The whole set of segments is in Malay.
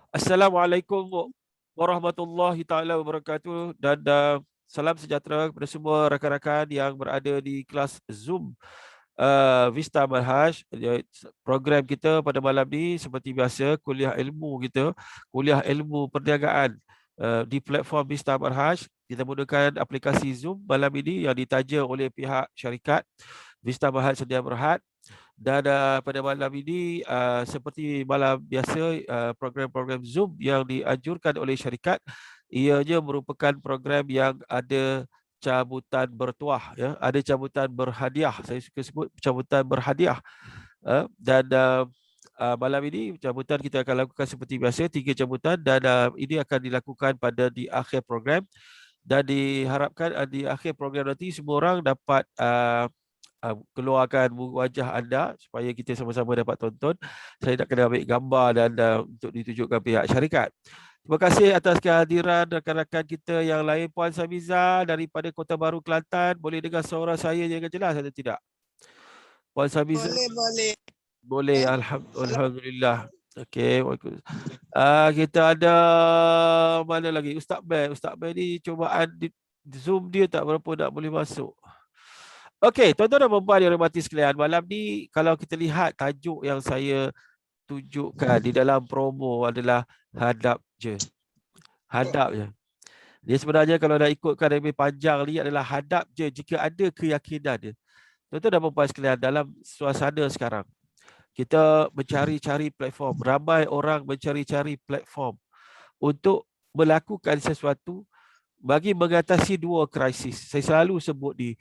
Assalamualaikum warahmatullahi taala wabarakatuh dan salam sejahtera kepada semua rakan-rakan yang berada di kelas Zoom Vista Manhaj. Program kita pada malam ni seperti biasa kuliah ilmu kita, kuliah ilmu perniagaan di platform Vista Manhaj. Kita menggunakan aplikasi Zoom malam ini yang ditaja oleh pihak syarikat Vista Manhaj Sedia Berhad. Dan pada malam ini seperti malam biasa program-program Zoom yang dianjurkan oleh syarikat, ianya merupakan program yang ada cabutan bertuah, ya, ada cabutan berhadiah. Saya suka sebut cabutan berhadiah. Dan malam ini cabutan kita akan lakukan seperti biasa, 3 cabutan, dan ini akan dilakukan di akhir program, dan diharapkan di akhir program nanti semua orang dapat keluarkan wajah anda supaya kita sama-sama dapat tonton. Saya nak kena ambil gambar dan untuk ditunjukkan pihak syarikat. Terima kasih atas kehadiran rakan-rakan kita yang lain. Puan Samiza daripada Kota Baru, Kelantan. Boleh dengar suara saya dengan jelas atau tidak? Puan Samiza? Boleh. Boleh, alhamdulillah. Okey, kita ada mana lagi? Ustaz Ben. Ustaz Ben ni cubaan di Zoom dia tak berapa nak boleh masuk. Okey, tuan-tuan dan puan yang hormati sekalian, malam ni kalau kita lihat tajuk yang saya tunjukkan di dalam promo adalah hadap je. Hadap je. Dia sebenarnya kalau dah ikutkan lebih panjang ni adalah hadap je jika ada keyakinan dia. Tuan-tuan dan puan sekalian, dalam suasana sekarang, kita mencari-cari platform. Ramai orang mencari-cari platform untuk melakukan sesuatu bagi mengatasi 2 krisis. Saya selalu sebut ni.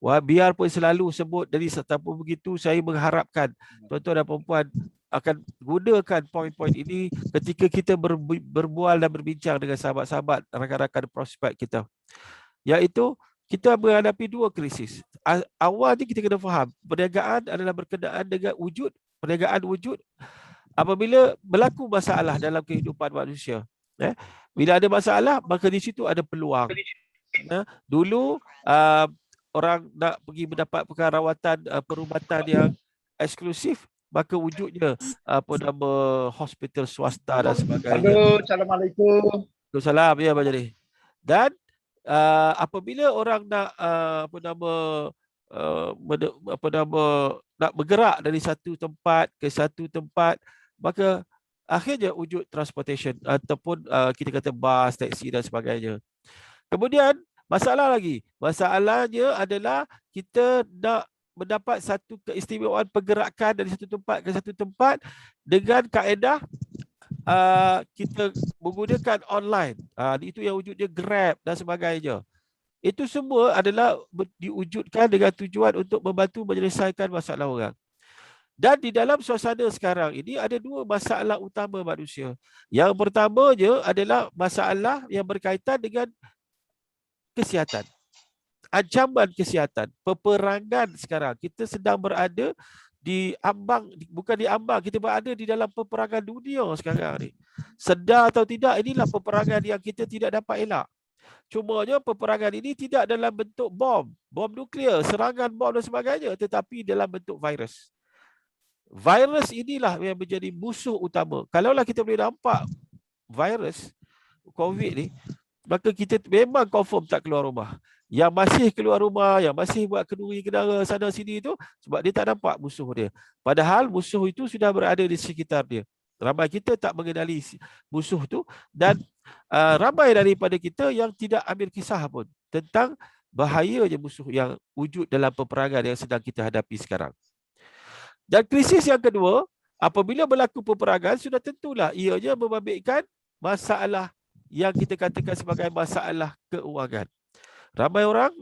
Biarpun selalu sebut dari setapu begitu, saya mengharapkan tuan-tuan dan puan akan gunakan poin-poin ini ketika kita berbual dan berbincang dengan sahabat-sahabat, rakan-rakan prospek kita. Iaitu kita menghadapi 2 krisis. Awal ni kita kena faham, perniagaan adalah berkenaan dengan wujud, perniagaan wujud. Apabila berlaku masalah dalam kehidupan manusia, bila ada masalah, maka di situ ada peluang. Dulu orang nak pergi mendapat rawatan perubatan yang eksklusif, maka wujudnya hospital swasta dan sebagainya. Halo, Assalamualaikum. Waalaikumsalam, ya Abang Jadi. Dan apabila orang nak nak bergerak dari satu tempat ke satu tempat, maka akhirnya wujud transportation ataupun kita kata bas, taksi dan sebagainya. Kemudian masalahnya adalah kita nak mendapat satu keistimewaan pergerakan dari satu tempat ke satu tempat dengan kaedah kita menggunakan online. Itu yang wujudnya Grab dan sebagainya. Itu semua adalah diwujudkan dengan tujuan untuk membantu menyelesaikan masalah orang. Dan di dalam suasana sekarang ini ada 2 masalah utama manusia. Yang pertamanya adalah masalah yang berkaitan dengan kesihatan. Ancaman kesihatan, peperangan sekarang. Kita sedang berada di ambang, bukan di ambang, kita berada di dalam peperangan dunia sekarang ni. Sedar atau tidak, inilah peperangan yang kita tidak dapat elak. Cumanya peperangan ini tidak dalam bentuk bom nuklear, serangan bom dan sebagainya, tetapi dalam bentuk virus. Virus inilah yang menjadi musuh utama. Kalaulah kita boleh nampak virus COVID ni, maka kita memang confirm tak keluar rumah. Yang masih keluar rumah, yang masih buat kenduri kendara sana sini tu, sebab dia tak nampak musuh dia. Padahal musuh itu sudah berada di sekitar dia. Ramai kita tak mengenali musuh tu, dan ramai daripada kita yang tidak ambil kisah pun tentang bahayanya musuh yang wujud dalam peperangan yang sedang kita hadapi sekarang. Dan krisis yang kedua, apabila berlaku peperangan, sudah tentulah ianya membabitkan masalah yang kita katakan sebagai masalah keuangan. Ramai orang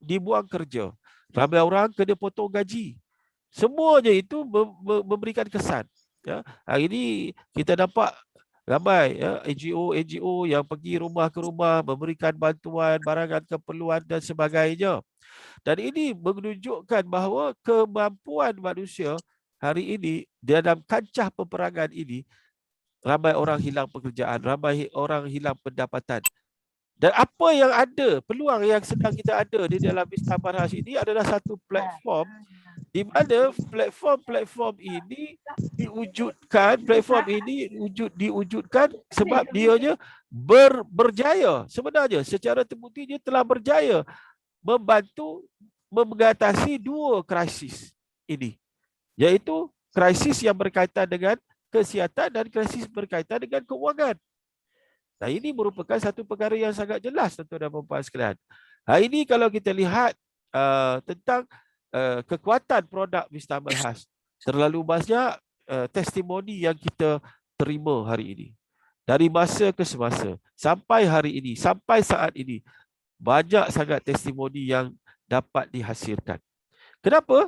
dibuang kerja. Ramai orang kena potong gaji. Semuanya itu memberikan kesan. Ya. Hari ini kita nampak ramai NGO yang pergi rumah ke rumah memberikan bantuan, barangan keperluan dan sebagainya. Dan ini menunjukkan bahawa kemampuan manusia hari ini dalam kancah peperangan ini, ramai orang hilang pekerjaan, ramai orang hilang pendapatan. Dan apa yang ada, peluang yang sedang kita ada di dalam Vista Manhaj ini adalah satu platform di mana platform ini diwujudkan sebab dianya berjaya. Sebenarnya secara terbukti dia telah berjaya membantu mengatasi dua krisis ini, iaitu krisis yang berkaitan dengan kesihatan dan krisis berkaitan dengan keuangan. Nah, ini merupakan satu perkara yang sangat jelas, tuan-tuan dan puan-puan sekalian. Hari ini kalau kita lihat tentang kekuatan produk Mr. Malhas, terlalu banyak testimoni yang kita terima hari ini. Dari masa ke semasa, sampai hari ini, sampai saat ini, banyak sangat testimoni yang dapat dihasilkan. Kenapa?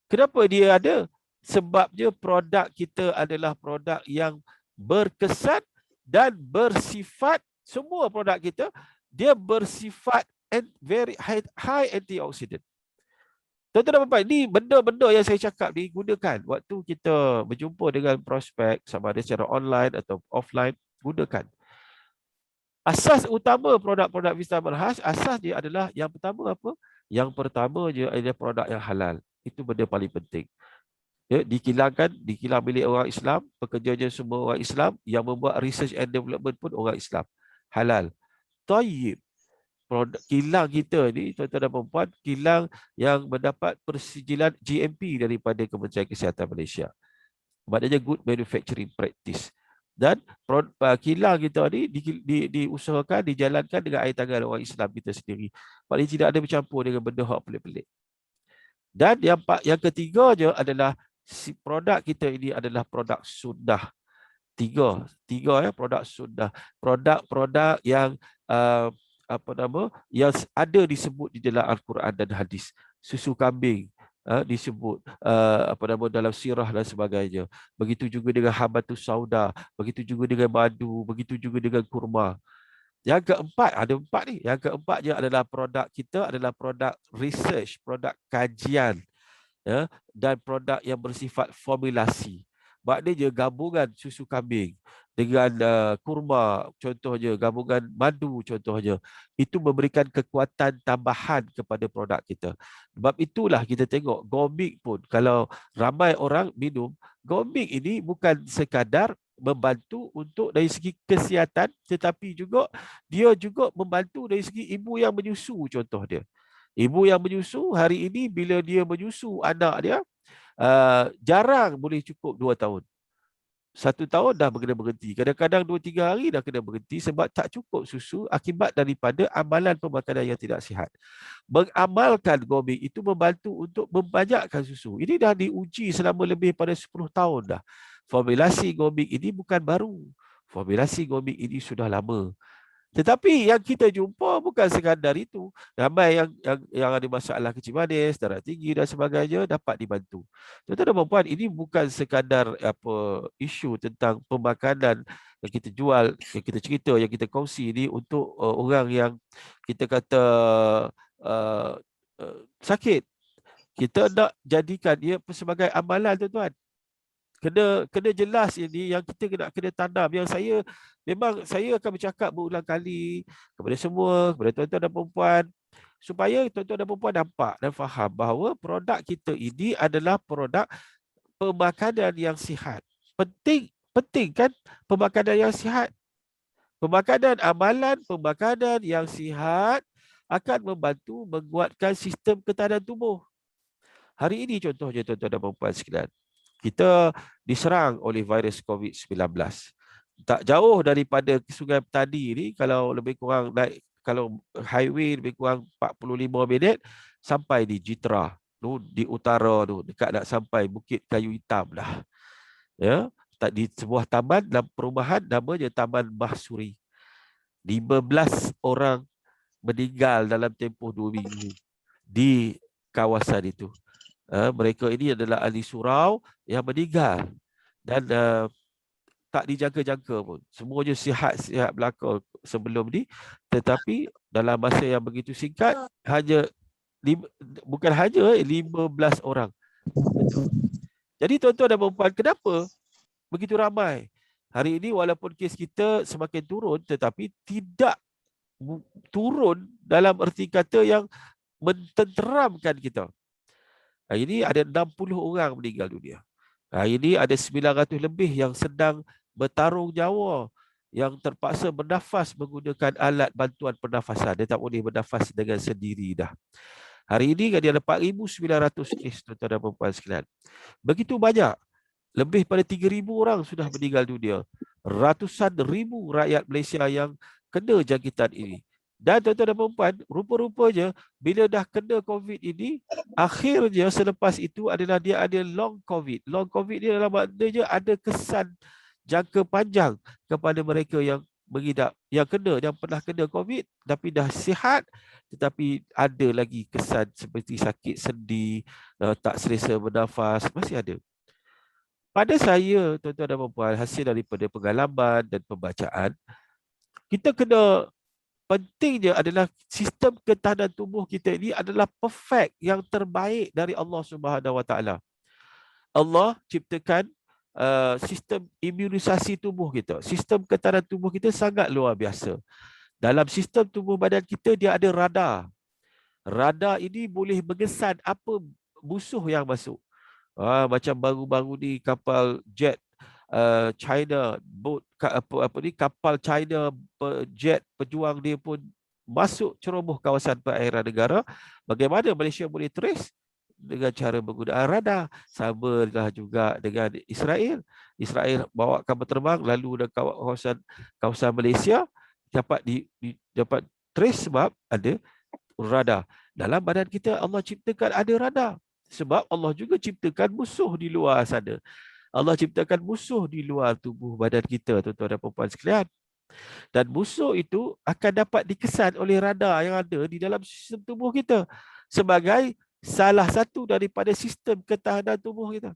Kenapa dia ada? Sebabnya produk kita adalah produk yang berkesan dan bersifat, semua produk kita, dia bersifat very high antioxidant. Tuan-tuan dan puan-puan, ini benda-benda yang saya cakap ni gunakan waktu kita berjumpa dengan prospek, sama ada secara online atau offline, gunakan. Asas utama produk-produk Vista Malhas, asas dia adalah yang pertama apa? Yang pertama dia adalah produk yang halal. Itu benda paling penting. Ya, dikilang milik orang Islam, pekerjanya semua orang Islam, yang membuat research and development pun orang Islam. Halal. Tayyib. Produk kilang kita ni, tuan-tuan dan puan-puan, kilang yang mendapat persijilan GMP daripada Kementerian Kesihatan Malaysia. Maknanya good manufacturing practice. Dan kilang kita ni diusahakan, dijalankan dengan air tangan orang Islam kita sendiri. Maknanya tidak ada bercampur dengan benda hak pelik-pelik. Dan yang ketiganya adalah si produk kita ini adalah produk sunnah. Tiga ya, produk sunnah. Produk yang yang ada disebut di dalam Al-Quran dan hadis. Susu kambing disebut dalam sirah dan sebagainya. Begitu juga dengan habatus sauda, begitu juga dengan madu, begitu juga dengan kurma. Yang keempat, ada empat ni. Yang keempatnya adalah produk kita adalah produk research, produk kajian, ya, dan produk yang bersifat formulasi. Maknanya gabungan susu kambing dengan kurma, contohnya, gabungan madu, contohnya, itu memberikan kekuatan tambahan kepada produk kita. Sebab itulah kita tengok Gomik pun, kalau ramai orang minum, Gomik ini bukan sekadar membantu untuk dari segi kesihatan, tetapi juga dia juga membantu dari segi ibu yang menyusu, contoh dia. Ibu yang menyusu hari ini bila dia menyusu anak dia, jarang boleh cukup 2 tahun. 1 tahun dah kena berhenti. Kadang-kadang 2-3 hari dah kena berhenti sebab tak cukup susu akibat daripada amalan pemakanan yang tidak sihat. Mengamalkan Gomik itu membantu untuk membanyakkan susu. Ini dah diuji selama lebih pada 10 tahun dah. Formulasi Gomik ini bukan baru. Formulasi Gomik ini sudah lama. Tetapi yang kita jumpa bukan sekadar itu. Ramai yang ada masalah kencing manis, darah tinggi dan sebagainya dapat dibantu. Tuan-tuan dan puan-puan, ini bukan sekadar isu tentang pemakanan yang kita jual, yang kita cerita, yang kita kongsi ini untuk orang yang kita kata sakit. Kita nak jadikan dia sebagai amalan, tuan-tuan. Kena jelas ini yang kita kena tanam. Yang saya akan bercakap berulang kali kepada semua, kepada tuan-tuan dan perempuan, supaya tuan-tuan dan perempuan nampak dan faham bahawa produk kita ini adalah produk pemakanan yang sihat. Penting kan pemakanan yang sihat. Pemakanan amalan, pemakanan yang sihat akan membantu menguatkan sistem ketahanan tubuh. Hari ini contohnya, tuan-tuan dan perempuan sekalian, kita diserang oleh virus COVID-19. Tak jauh daripada Sungai Petani ni, kalau lebih kurang naik, kalau highway lebih kurang 45 minit sampai di Jitra, tu di utara tu, dekat nak sampai Bukit Kayu Hitam dah. Ya, di sebuah taman dalam perumahan namanya Taman Mahsuri. 15 orang meninggal dalam tempoh 2 minggu di kawasan itu. Mereka ini adalah ahli surau yang meninggal dan tak dijaga-jaga pun. Semuanya sihat-sihat belaka sebelum ni, tetapi dalam masa yang begitu singkat, bukan hanya 15 orang. Jadi tuan-tuan dan puan-puan, kenapa begitu ramai? Hari ini walaupun kes kita semakin turun, tetapi tidak turun dalam erti kata yang mententeramkan kita. Ini ada 60 orang meninggal dunia. Ini ada 900 lebih yang sedang bertarung nyawa, yang terpaksa bernafas menggunakan alat bantuan pernafasan. Dia tak boleh bernafas dengan sendiri dah. Hari ini dia ada 4,900 kes, tuan-tuan dan puan sekalian. Begitu banyak. Lebih pada 3,000 orang sudah meninggal dunia. Ratusan ribu rakyat Malaysia yang kena jangkitan ini. Dan tuan-tuan dan puan, rupa-rupanya bila dah kena COVID ini, akhirnya selepas itu adalah dia ada long COVID. Long COVID ni dalam maknanya ada kesan jangka panjang kepada mereka yang mengidap, yang pernah kena COVID tapi dah sihat, tetapi ada lagi kesan seperti sakit sendi, tak selesa bernafas, masih ada. Pada saya, tuan-tuan dan puan, hasil daripada pengalaman dan pembacaan, kita kena, pentingnya adalah sistem ketahanan tubuh kita ini adalah perfect, yang terbaik dari Allah Subhanahu Wa Taala. Allah ciptakan sistem imunisasi tubuh kita. Sistem ketahanan tubuh kita sangat luar biasa. Dalam sistem tubuh badan kita, dia ada radar. Radar ini boleh mengesan apa musuh yang masuk. Macam baru-baru ni kapal jet China, kapal China jet pejuang dia pun masuk ceroboh kawasan perairan negara. Bagaimana Malaysia boleh trace? Dengan cara menggunakan radar. Sama juga dengan Israel. Israel bawa kapal terbang lalu dekat kawasan Malaysia, dapat trace sebab ada radar. Dalam badan kita Allah ciptakan ada radar. Sebab Allah juga ciptakan musuh di luar sana. Allah ciptakan musuh di luar tubuh badan kita, tuan-tuan dan puan sekalian. Dan musuh itu akan dapat dikesan oleh radar yang ada di dalam sistem tubuh kita sebagai salah satu daripada sistem ketahanan tubuh kita.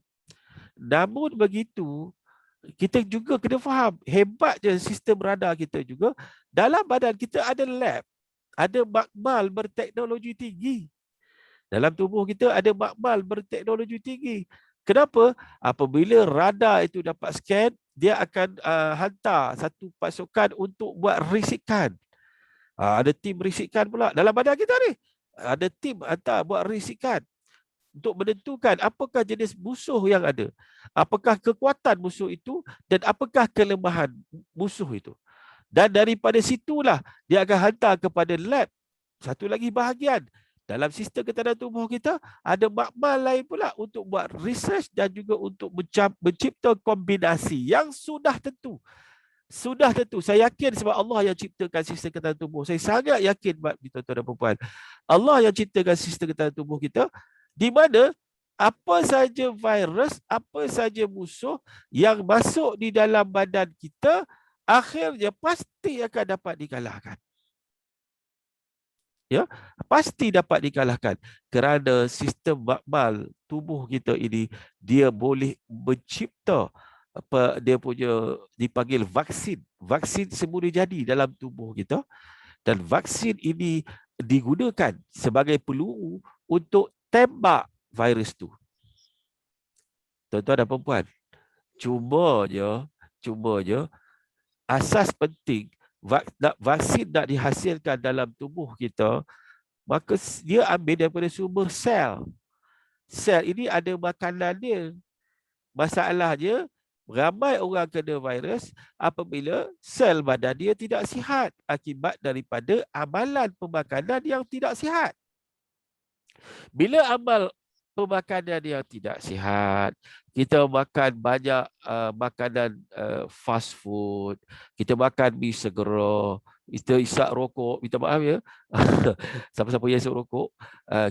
Namun begitu, kita juga kena faham hebatnya sistem radar kita juga. Dalam badan kita ada lab, ada makmal berteknologi tinggi. Dalam tubuh kita ada makmal berteknologi tinggi. Kenapa? Apabila radar itu dapat scan, dia akan hantar satu pasukan untuk buat risikan. Ada tim risikan pula. Dalam badan kita ni, ada tim hantar buat risikan untuk menentukan apakah jenis musuh yang ada. Apakah kekuatan musuh itu dan apakah kelemahan musuh itu. Dan daripada situlah dia akan hantar kepada lab. Satu lagi bahagian. Dalam sistem ketahanan tubuh kita, ada makmal lain pula untuk buat research dan juga untuk mencipta kombinasi yang sudah tentu. Sudah tentu. Saya yakin sebab Allah yang ciptakan sistem ketahanan tubuh. Saya sangat yakin, tuan-tuan dan puan. Allah yang ciptakan sistem ketahanan tubuh kita, di mana apa saja virus, apa saja musuh yang masuk di dalam badan kita, akhirnya pasti akan dapat dikalahkan. Ya, pasti dapat dikalahkan kerana sistem makmal tubuh kita ini dia boleh mencipta dia punya dipanggil vaksin. Vaksin semula jadi dalam tubuh kita dan vaksin ini digunakan sebagai peluru untuk tembak virus tu. Tuan-tuan dan puan, cumanya asas penting vaksin nak dihasilkan dalam tubuh kita, maka dia ambil daripada sumber sel. Sel ini ada makanan dia. Masalahnya, ramai orang kena virus apabila sel badan dia tidak sihat akibat daripada amalan pemakanan yang tidak sihat. Bila amal pemakanan yang tidak sihat, kita makan banyak makanan fast food, kita makan mi segera, kita isap rokok, minta maaf ya, siapa-siapa yang isap rokok,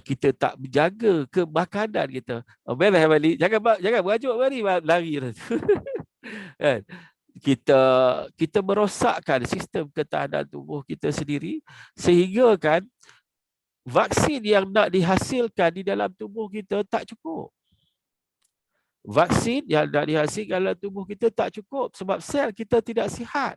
kita tak menjaga ke makanan kita. Belah balik, jangan berajuk lari. Kan? Kita merosakkan sistem ketahanan tubuh kita sendiri sehingga kan vaksin yang nak dihasilkan di dalam tubuh kita tak cukup. Vaksin yang nak dihasilkan dalam tubuh kita tak cukup sebab sel kita tidak sihat.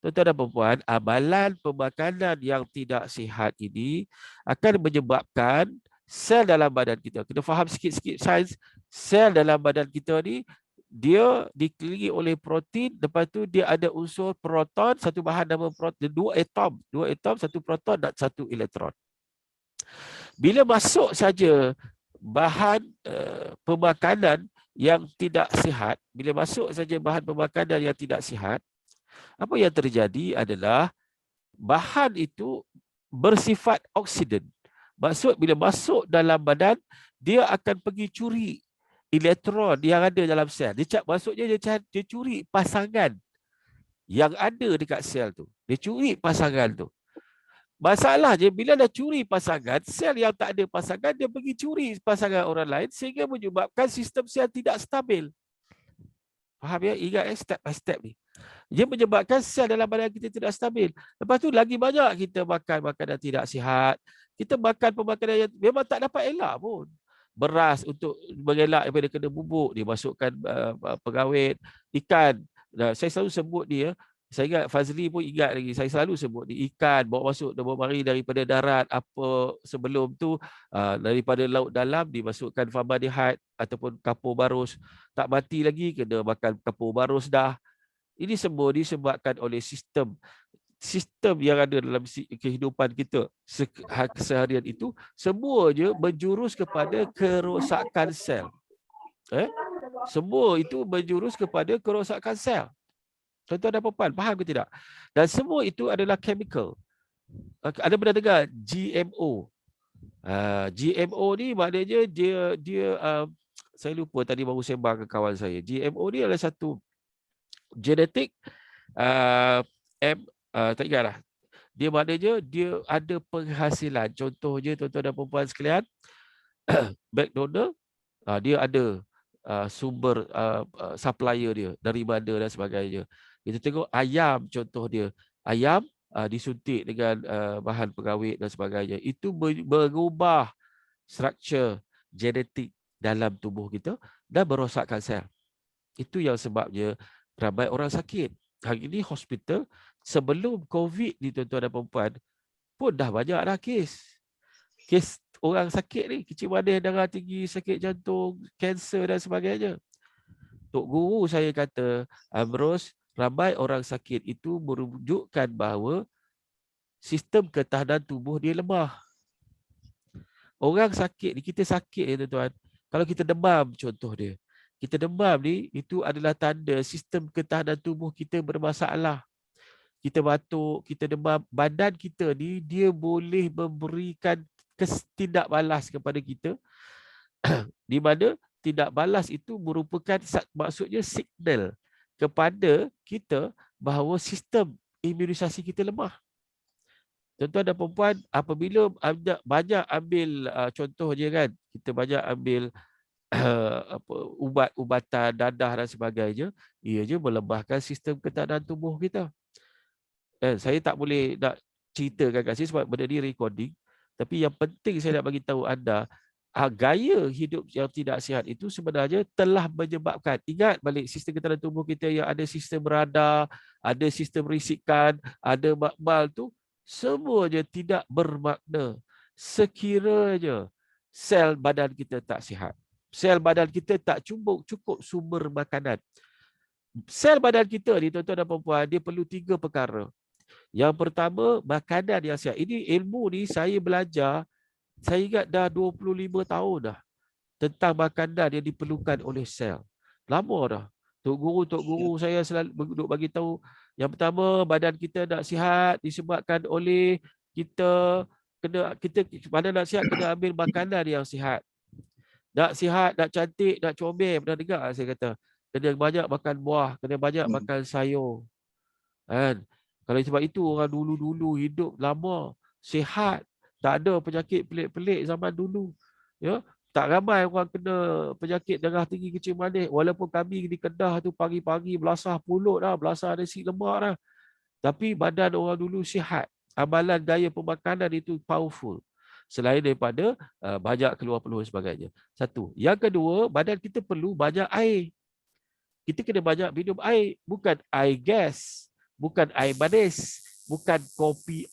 Tuan-tuan dan puan, amalan pemakanan yang tidak sihat ini akan menyebabkan sel dalam badan kita. Kita faham sikit-sikit sains. Sel dalam badan kita ni dia dikelilingi oleh protein, lepas tu dia ada unsur proton, satu bahan nama proton, dua atom, satu proton dan satu elektron. Bila masuk saja bahan pemakanan yang tidak sihat, bila masuk saja bahan pemakanan yang tidak sihat, apa yang terjadi adalah bahan itu bersifat oksiden. Maksud bila masuk dalam badan, dia akan pergi curi elektron yang ada dalam sel. Maksudnya dia curi pasangan yang ada dekat sel tu. Dia curi pasangan tu. Masalahnya bila dah curi pasangan, sel yang tak ada pasangan, dia pergi curi pasangan orang lain sehingga menyebabkan sistem sel tidak stabil. Faham ya? Ingat step by step ni. Dia menyebabkan sel dalam badan kita tidak stabil. Lepas tu lagi banyak kita makan makanan tidak sihat. Kita makan pemakanan yang memang tak dapat elak pun. Beras untuk mengelak daripada kena bubuk, dimasukkan pengawet, ikan. Saya selalu sebut dia, saya ingat Fazli pun ingat lagi, saya selalu sebut dia, ikan bawa masuk, bawa mari daripada darat, apa sebelum tu daripada laut dalam dimasukkan formaldehyde ataupun kapur barus. Tak mati lagi, kena makan kapur barus dah. Ini semua disebabkan oleh sistem yang ada dalam kehidupan kita seharian itu, semuanya menjurus kepada kerosakan sel. Semua itu menjurus kepada kerosakan sel. Tuan-tuan dan puan-puan, faham ke tidak? Dan semua itu adalah chemical. Ada pernah dengar GMO? GMO ni maknanya dia saya lupa tadi baru sembang ke kawan saya. GMO ni adalah satu genetik tak ingat lah. Dia maknanya dia ada penghasilan. Contohnya tuan-tuan dan puan-puan sekalian, McDonald dia ada sumber supplier dia dari mana dan sebagainya. Kita tengok ayam, contoh dia. Ayam disuntik dengan bahan pengawet dan sebagainya. Itu mengubah struktur genetik dalam tubuh kita dan merosakkan sel. Itu yang sebabnya ramai orang sakit. Hari ini hospital sebelum COVID ni tuan-tuan dan puan-puan pun dah banyak dah kes. Kes orang sakit ni, kecil manis, darah tinggi, sakit jantung, kanser dan sebagainya. Tok Guru saya kata, Ambrose, ramai orang sakit itu menunjukkan bahawa sistem ketahanan tubuh dia lemah. Orang sakit ni, kita sakit ni tuan-tuan, kalau kita demam contoh dia, kita demam ni, itu adalah tanda sistem ketahanan tubuh kita bermasalah. Kita batuk, kita demam, badan kita ni, dia boleh memberikan tindak balas kepada kita, di mana tindak balas itu merupakan maksudnya signal kepada kita bahawa sistem imunisasi kita lemah. Tuan-tuan dan perempuan, apabila banyak ambil contoh je kan, kita banyak ambil ubat-ubatan dadah dan sebagainya, ia je melemahkan sistem ketahanan tubuh kita. Saya tak boleh nak ceritakan kat sini sebab benda ni recording, tapi yang penting saya nak bagi tahu anda, gaya hidup yang tidak sihat itu sebenarnya telah menyebabkan, ingat balik sistem ketahanan tubuh kita yang ada sistem radar, ada sistem risikan, ada makmal tu, semuanya tidak bermakna sekiranya sel badan kita tak sihat. Sel badan kita tak cukup sumber makanan. Sel badan kita ni tuan-tuan dan puan-puan, dia perlu 3 perkara. Yang pertama, makanan yang sihat. Ini ilmu ni saya belajar, saya ingat dah 25 tahun dah, tentang makanan yang diperlukan oleh sel. Lama dah. Tok Guru saya selalu duk bagi tahu, yang pertama, badan kita nak sihat disebabkan oleh kita badan nak sihat kena ambil makanan yang sihat. Nak sihat, nak cantik, nak comel, pernah dengar saya kata, kena banyak makan buah, kena banyak makan sayur. Kan? Kalau sebab itu orang dulu-dulu hidup lama, sihat, tak ada penyakit pelik-pelik zaman dulu. Ya, tak ramai orang kena penyakit darah tinggi, kecil manis. Walaupun kami di Kedah tu pagi-pagi belasah pulut dah, belasah nasi lemak dah. Tapi badan orang dulu sihat. Amalan gaya pemakanan itu powerful. Selain daripada banyak keluar peluh dan sebagainya. Satu. Yang kedua, badan kita perlu banyak air. Kita kena banyak minum air. Bukan air gas. Bukan air manis. Bukan kopi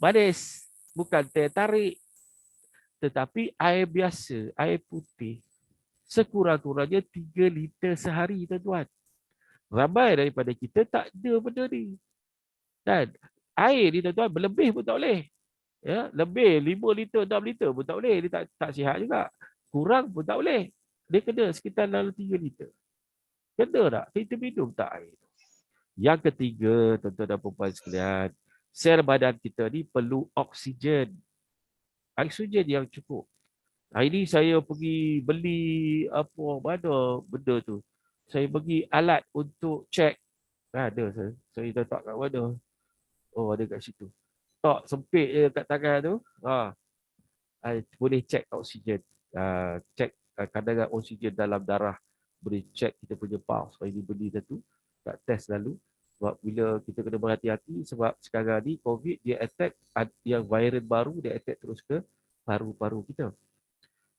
manis. Bukan teh tarik. Tetapi air biasa, air putih. Sekurang-kurangnya 3 liter sehari, tuan-tuan. Ramai daripada kita tak ada benda ni. Dan air ni, tuan-tuan, berlebih pun tak boleh. Ya, lebih 5 liter, 6 liter pun tak boleh. Dia tak sihat juga. Kurang pun tak boleh. Dia kena sekitar dalam 3 liter. Kena tak? Kita minum tak air? Yang ketiga, tuan-tuan dan puan sekalian, sel badan kita ni perlu oksigen. Oksigen yang cukup. Hari ni saya pergi beli apa mana benda tu. Saya pergi alat untuk cek. Ada saya letak kat mana? Oh, ada kat situ. Tak sempit je kat tangan tu. Boleh cek oksigen. Cek kadar oksigen dalam darah. Boleh cek kita punya pulse. Hari ni beli satu. Tak test lalu. Sebab bila kita kena berhati-hati sebab sekarang ni COVID dia attack yang varian baru dia attack terus ke paru-paru kita.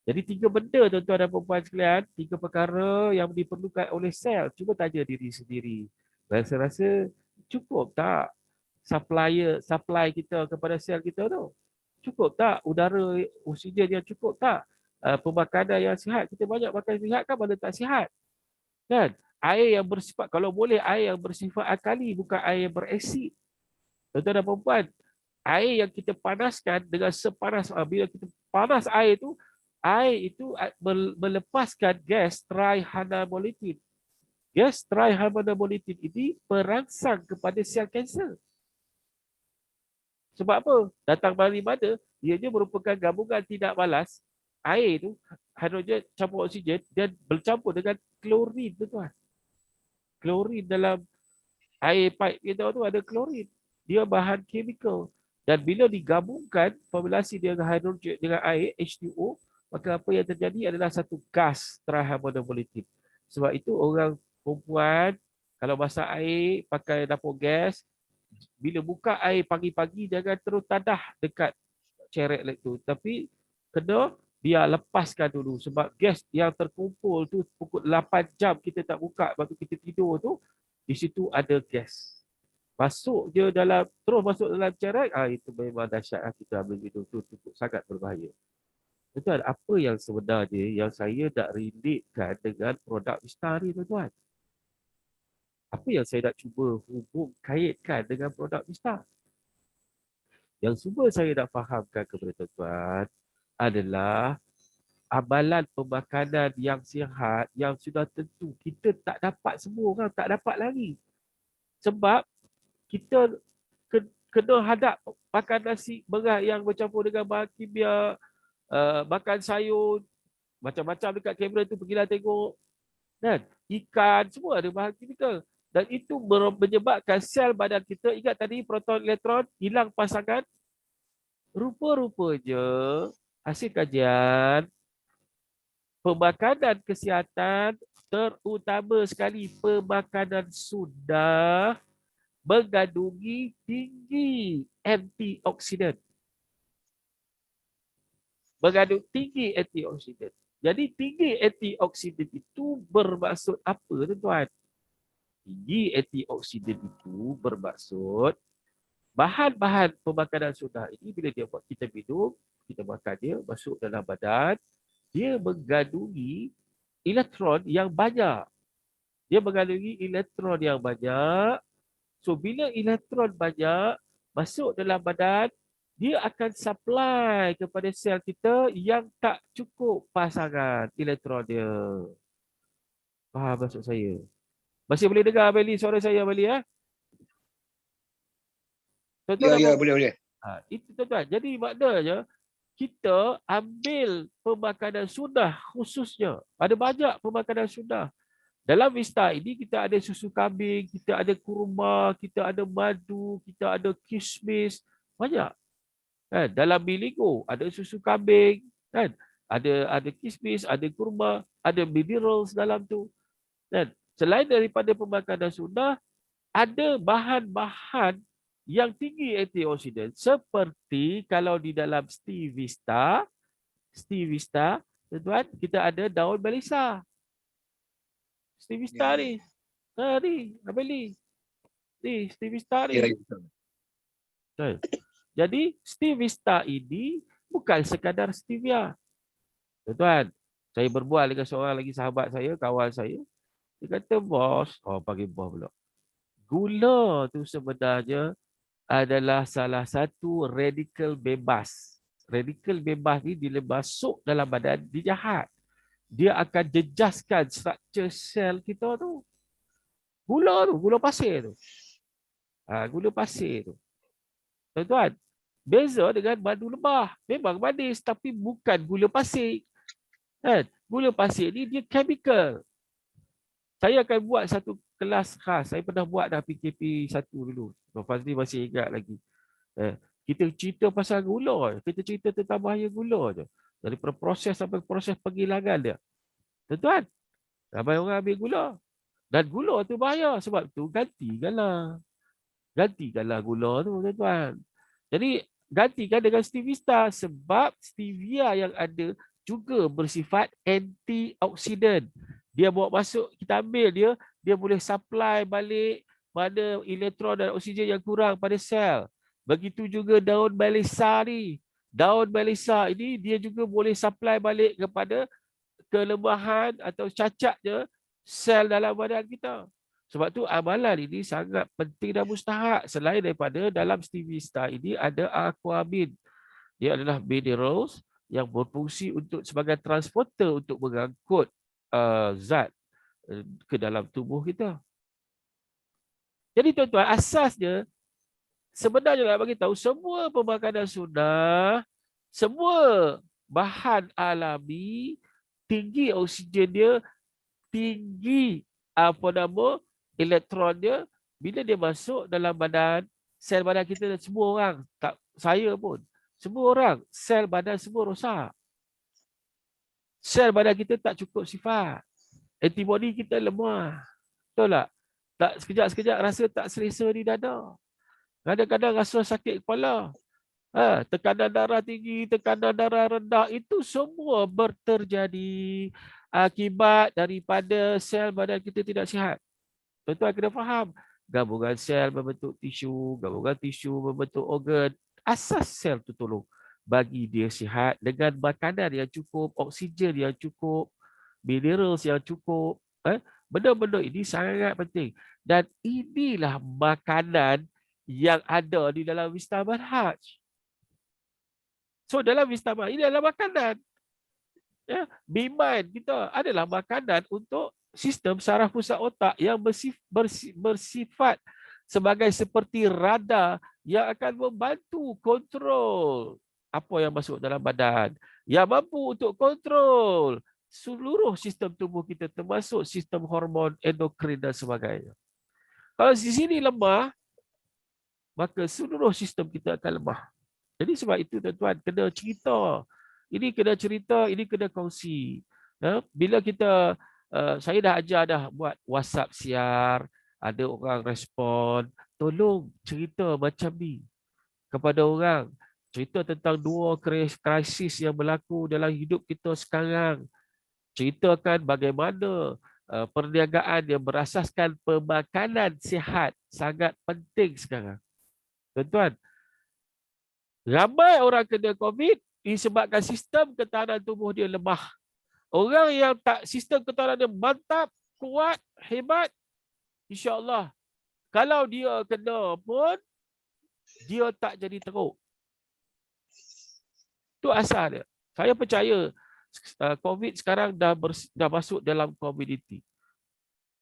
Jadi 3 benda tuan-tuan dan puan sekalian, 3 perkara yang diperlukan oleh sel. Cuba tanya diri sendiri. Rasa-rasa cukup tak supply kita kepada sel kita tu? Cukup tak udara oksigen yang cukup tak? Pemakanan yang sihat, kita banyak makan sihat kan mana tak sihat. Kan? Air yang bersifat, kalau boleh air yang bersifat alkali bukan air yang beresid. Tuan-tuan dan puan, air yang kita panaskan dengan sepanas, bila kita panas air itu melepaskan gas trihalobitin. Gas trihalobitin ini merangsang kepada sel kanser. Sebab apa? Datang dari mana? Ianya merupakan gabungan tidak balas. Air itu, hidrogen campur oksigen, dan bercampur dengan klorin, tuan-tuan. Klorin dalam air pipe kita tu ada klorin. Dia bahan kimikal. Dan bila digabungkan formulasi dengan hidrogen dengan air H2O, maka apa yang terjadi adalah satu gas trihalobitin. Sebab itu orang perempuan kalau masak air pakai dapur gas, bila buka air pagi-pagi jangan terus tadah dekat cerek tu. Tapi kena dia lepaskan dulu sebab gas yang terkumpul tu pukul 8 jam kita tak buka waktu kita tidur tu, di situ ada gas. Masuk je dalam, terus masuk dalam cerek, itu memang dahsyat. Kita ambil minum tu sangat berbahaya. Tuan-tuan, apa yang sebenarnya yang saya nak relatekan dengan produk Vista ni, tuan-tuan? Apa yang saya nak cuba kaitkan dengan produk Vista? Yang cuba saya nak fahamkan kepada tuan-tuan adalah amalan pemakanan yang sihat yang sudah tentu kita tak dapat, semua orang tak dapat lagi. Sebab kita kena hadap makan nasi beras yang bercampur dengan bahan kimia, makan sayur, macam-macam dekat kamera tu pergilah tengok. Dan ikan, semua ada bahan kimia. Dan itu menyebabkan sel badan kita, ingat tadi proton elektron hilang pasangan. Rupa-rupanya hasil kajian pemakanan kesihatan, terutama sekali pemakanan sudah, mengandungi tinggi antioksidan. Mengandung tinggi antioksidan. Jadi tinggi antioksidan itu bermaksud apa, tuan-tuan? Tinggi antioksidan itu bermaksud bahan-bahan pemakanan sudah ini bila dia buat kita minum, kita makan dia, masuk dalam badan, dia mengandungi elektron yang banyak. Dia mengandungi elektron yang banyak. So, bila elektron banyak masuk dalam badan, dia akan supply kepada sel kita yang tak cukup pasangan elektron dia. Faham maksud saya? Masih boleh dengar, Abeli, suara saya, Abeli? Ya, boleh. Itu, tuan-tuan. Jadi, maknanya, kita ambil pemakanan sunnah khususnya. Ada banyak pemakanan sunnah. Dalam Vista ini kita ada susu kambing, kita ada kurma, kita ada madu, kita ada kismis, banyak. Kan? Dalam Bilingo ada susu kambing, kan? Ada kismis, ada kurma, ada minerals dalam tu. Dan selain daripada pemakanan sunnah, ada bahan-bahan yang tinggi antioksidan seperti kalau di dalam Stevista, tuan-tuan, kita ada daun melisa. Stevista ni. Ni, Abeli. Ni, Stevista ni. Jadi, Stevista ini bukan sekadar stevia. Tuan-tuan, saya berbual dengan seorang lagi sahabat saya, kawan saya. Dia kata, bos, panggil bos pula. Gula tu sebenarnya adalah salah satu radikal bebas. radikal bebas ni bila masuk dalam badan, dia jahat. Dia akan jejaskan struktur sel kita tu. Gula pasir tu. Gula pasir tu. Tuan-tuan, beza dengan madu lebah. Memang manis tapi bukan gula pasir. Kan? Gula pasir ni dia chemical. Saya akan buat satu kelas khas. Saya pernah buat dah PKP 1 dulu. Tuan Fazli masih ingat lagi. Kita cerita pasal gula. Kita cerita tentang bahaya gula je. Dari proses sampai proses penghilangan dia. Tuan-tuan, ramai orang ambil gula. Dan gula tu bahaya. Sebab tu gantikanlah. Gantikanlah gula tu, tuan-tuan. Jadi, gantikan dengan stevia. Sebab stevia yang ada juga bersifat antioksidan. Dia bawa masuk, kita ambil dia, dia boleh supply balik mana elektron dan oksigen yang kurang pada sel. Begitu juga daun melisa ni. Daun melisa ini dia juga boleh supply balik kepada kelemahan atau cacatnya sel dalam badan kita. Sebab tu amalan ini sangat penting dan mustahak. Selain daripada dalam stevia ini ada aquamin. Dia adalah minerals yang berfungsi untuk sebagai transporter untuk mengangkut zat ke dalam tubuh kita. Jadi tuan-tuan, asasnya sebenarnya nak bagi tahu semua pemakanan sunnah, semua bahan alami, tinggi oksigen dia, tinggi elektron dia, bila dia masuk dalam badan, sel badan kita dan semua orang, tak saya pun, semua orang, sel badan semua rosak. Sel badan kita tak cukup sifat. Antibody kita lemah. Betul tak? Tak sekejap-sekejap rasa tak selesa di dada. Kadang-kadang rasa sakit kepala. Tekanan darah tinggi, tekanan darah rendah, itu semua terjadi akibat daripada sel badan kita tidak sihat. Tuan-tuan kena faham. Gabungan sel membentuk tisu, gabungan tisu membentuk organ. Asas sel tu tolong bagi dia sihat dengan makanan yang cukup, oksigen yang cukup, minerals yang cukup. Benda-benda ini sangat penting. Dan inilah makanan yang ada di dalam Wisma Manhaj. So dalam Wisma Manhaj ini adalah makanan. B-Mind kita adalah makanan untuk sistem saraf pusat otak yang bersifat sebagai seperti radar yang akan membantu kontrol apa yang masuk dalam badan. Yang mampu untuk kontrol seluruh sistem tubuh kita termasuk sistem hormon, endokrin dan sebagainya. Kalau di sini lemah, maka seluruh sistem kita akan lemah. Jadi sebab itu tuan-tuan kena cerita. Ini kena cerita, ini kena kongsi. Bila kita, saya dah ajar dah buat WhatsApp siar, ada orang respon, tolong cerita macam ni kepada orang. Cerita tentang 2 krisis yang berlaku dalam hidup kita sekarang. Ceritakan bagaimana perniagaan yang berasaskan pemakanan sihat sangat penting sekarang. Tuan-tuan, ramai orang kena COVID disebabkan sistem ketahanan tubuh dia lemah. Orang yang tak sistem ketahanan dia mantap, kuat, hebat, insya-Allah kalau dia kena pun dia tak jadi teruk. Itu asal dia. Saya percaya COVID sekarang dah masuk dalam komuniti.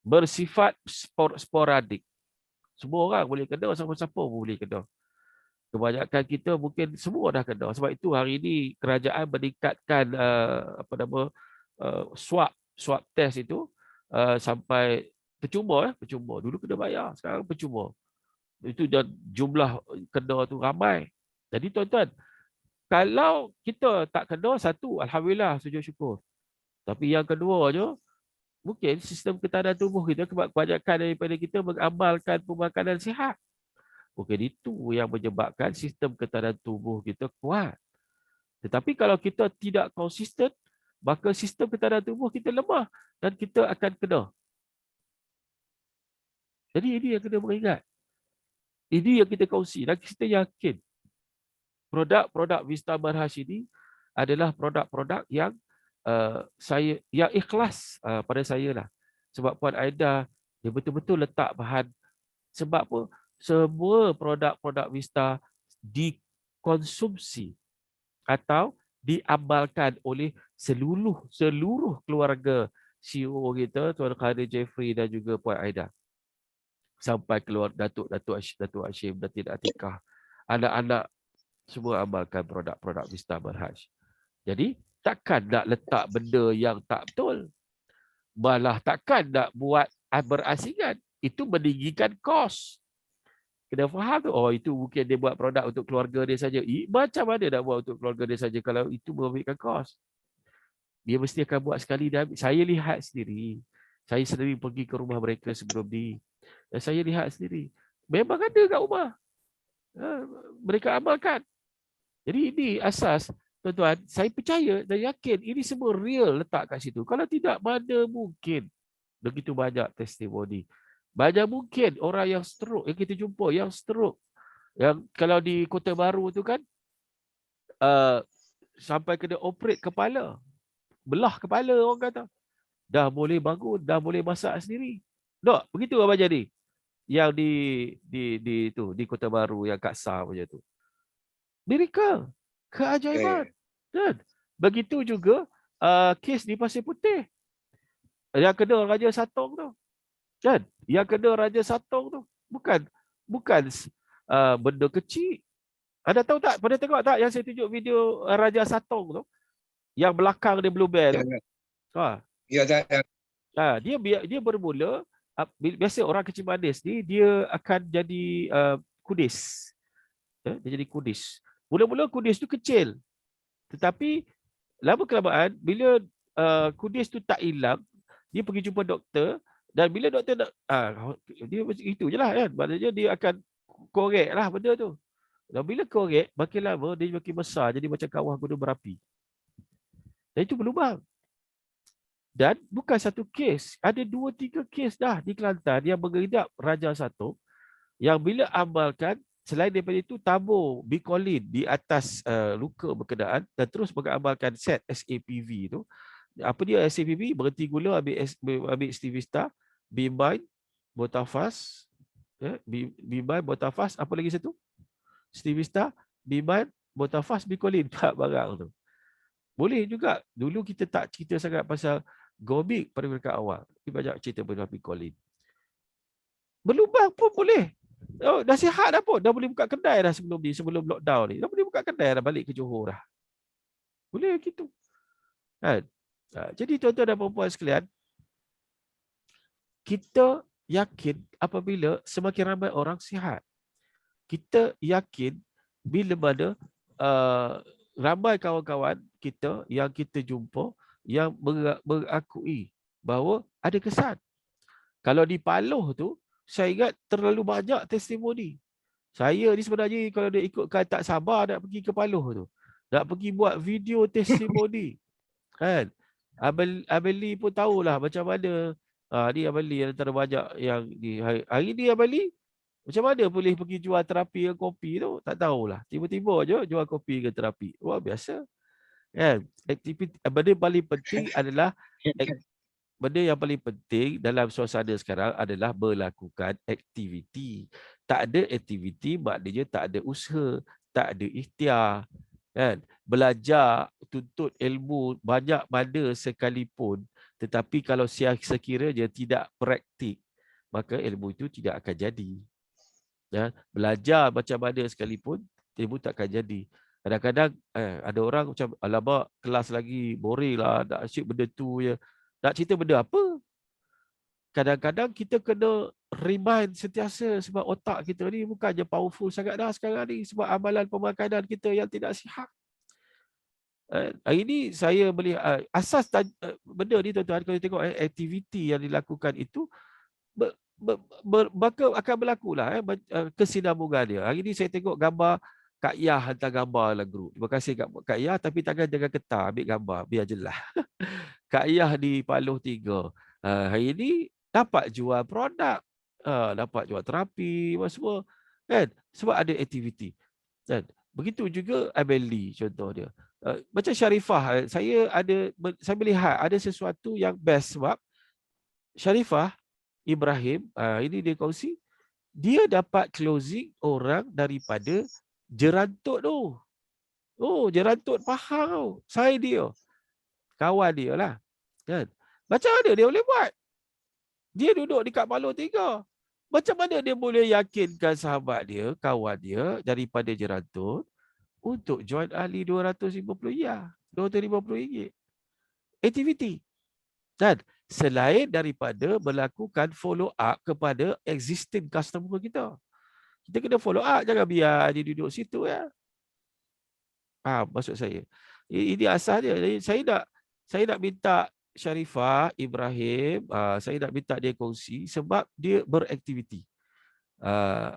Bersifat sporadik. Semua orang boleh kena, siapa-siapa pun boleh kena. Kebanyakan kita mungkin semua dah kena. Sebab itu hari ini kerajaan meningkatkan swab test itu sampai percuma. Dulu kena bayar, sekarang percuma. Itu jumlah kena tu ramai. Jadi tuan-tuan, kalau kita tak kena, satu, alhamdulillah, sujud syukur. Tapi yang kedua je, mungkin sistem ketahanan tubuh kita, kebanyakan daripada kita mengamalkan pemakanan sihat. Mungkin itu yang menyebabkan sistem ketahanan tubuh kita kuat. Tetapi kalau kita tidak konsisten, maka sistem ketahanan tubuh kita lemah dan kita akan kena. Jadi ini yang kena mengingat. Ini yang kita kongsi dan kita yakin produk-produk Wisma Manhaj ini adalah produk-produk yang yang ikhlas pada saya lah. Sebab Puan Aida dia betul-betul letak bahan. Sebab apa? Semua produk-produk Wisma dikonsumsi atau diamalkan oleh seluruh keluarga CEO kita, Tuan Khadir Jeffrey dan juga Puan Aida. Sampai keluar Datuk Hashim, Datin Atikah. Anak-anak semua amalkan produk-produk Vista Berhaj. Jadi takkan nak letak benda yang tak betul. Malah takkan nak buat berasingan. Itu meninggikan kos. Kena faham tu. Oh, itu mungkin dia buat produk untuk keluarga dia saja. Macam mana nak buat untuk keluarga dia saja kalau itu memberikan kos? Dia mesti akan buat sekali dah. Saya lihat sendiri. Saya sendiri pergi ke rumah mereka sebelum ni. Dan saya lihat sendiri. Memang ada kat rumah. Mereka amalkan. Jadi ini asas, tuan-tuan. Saya percaya dan yakin ini semua real letak kat situ. Kalau tidak, mana mungkin begitu banyak testimoni. Banyak mungkin orang yang stroke, yang kita jumpa, yang stroke. Yang kalau di Kota Baru tu kan, sampai kena operate kepala. Belah kepala orang kata. Dah boleh bangun, dah boleh masak sendiri. Tak, begitu Abang Jadi. Yang di Kota Baru yang Kak Sar punya tu. Miracle, keajaiban. Kan? Begitu juga kes di Pasir Putih. Yang kena Raja Satong tu. Kan? Yang kena Raja Satong tu. Bukan benda kecil. Anda tahu tak? Pada tengok tak yang saya tunjuk video Raja Satong tu? Yang belakang dia Blue Bear tu. Ya, Dia bermula, biasa orang Kecil Manis ni, dia akan jadi kudis. Dia jadi kudis. Mula-mula kudis tu kecil. Tetapi lama kelamaan, bila kudis tu tak hilang, dia pergi jumpa doktor, dan bila doktor nak, dia itu je lah kan. Maknanya dia akan korek lah benda tu. Dan bila korek, makin lama dia makin besar, jadi macam kawah gunung berapi. Dan itu berlubang. Dan bukan satu kes, ada 2-3 kes dah di Kelantan yang mengidap Raja Satong, yang bila amalkan, selain daripada itu, tabur bicolin di atas luka berkenaan dan terus mengamalkan set SAPV tu. Apa dia SAPV? Berhenti gula, ambil Stivista, Bimbine, Botafas, Bimbine, Botafas, apa lagi satu? Stivista, Bimbine, Botafas, bicolin, 4 barang tu. Boleh juga. Dulu kita tak cerita sangat pasal Gomik pada peringkat awal. Tapi banyak cerita pasal bicolin. Berlubang pun boleh. Oh, dah sihat dah pun. Dah boleh buka kedai dah sebelum ni. Sebelum lockdown ni. Dah boleh buka kedai dah balik ke Johor dah. Boleh gitu. Kan? Jadi tuan-tuan dan puan-puan sekalian, kita yakin apabila semakin ramai orang sihat. Kita yakin bila mana ramai kawan-kawan kita yang kita jumpa yang mengakui bahawa ada kesan. Kalau di Paloh tu, saya ingat terlalu banyak testimoni. Saya ni sebenarnya kalau dia ikutkan tak sabar nak pergi ke Paloh tu. Nak pergi buat video testimoni. Kan? Abel Lee pun tahulah macam mana. Ni Abel Lee antara banyak yang ni. Hari ni Abel Lee, macam mana boleh pergi jual terapi ke kopi tu? Tak tahulah. Tiba-tiba je jual kopi ke terapi. Wah, biasa. Kan? Aktiviti, benda paling penting adalah benda yang paling penting dalam suasana sekarang adalah melakukan aktiviti. Tak ada aktiviti maknanya tak ada usaha, tak ada ikhtiar. Kan? Belajar, tuntut ilmu banyak mana sekalipun, tetapi kalau sekiranya tidak praktik, maka ilmu itu tidak akan jadi. Ya? Belajar macam mana sekalipun, ilmu tak akan jadi. Kadang-kadang ada orang macam, alamak kelas lagi boring lah, nak asyik benda tu je. Nak cerita benda apa? Kadang-kadang kita kena remind sentiasa sebab otak kita ni bukannya powerful sangat dah sekarang ni sebab amalan pemakanan kita yang tidak sihat. Hari ini saya melihat asas benda ni tuan-tuan, kalau tengok aktiviti yang dilakukan itu maka akan berlakulah kesinambungan dia. Hari ini saya tengok gambar Kak Yah hantar gambar dalam grup. Terima kasih Kak Yah, tapi tangan jangan ketar, ambil gambar biar jelas. Kak Yah di Paloh 3. Hari ini dapat jual produk, dapat jual terapi, semua. Kan? Sebab ada aktiviti. Kan? Begitu juga Abel Lee contoh dia. Macam Sharifah, saya melihat ada sesuatu yang best sebab Sharifah Ibrahim, ini dia kongsi, dia dapat closing orang daripada jerantuk tu. Oh, Jerantut faham. Saya dia. Kawan dia lah. Kan? Macam mana dia boleh buat? Dia duduk dekat Palo 3. Macam mana dia boleh yakinkan sahabat dia, kawan dia daripada Jerantut untuk join ahli 250 ya, RM250 aktiviti. Dan selain daripada melakukan follow up kepada existing customer kita. Kita kena follow up, jangan biar dia duduk situ ya. Maksud saya. Ini asal dia. Jadi saya nak minta Sharifah Ibrahim, saya nak minta dia kongsi sebab dia beraktiviti.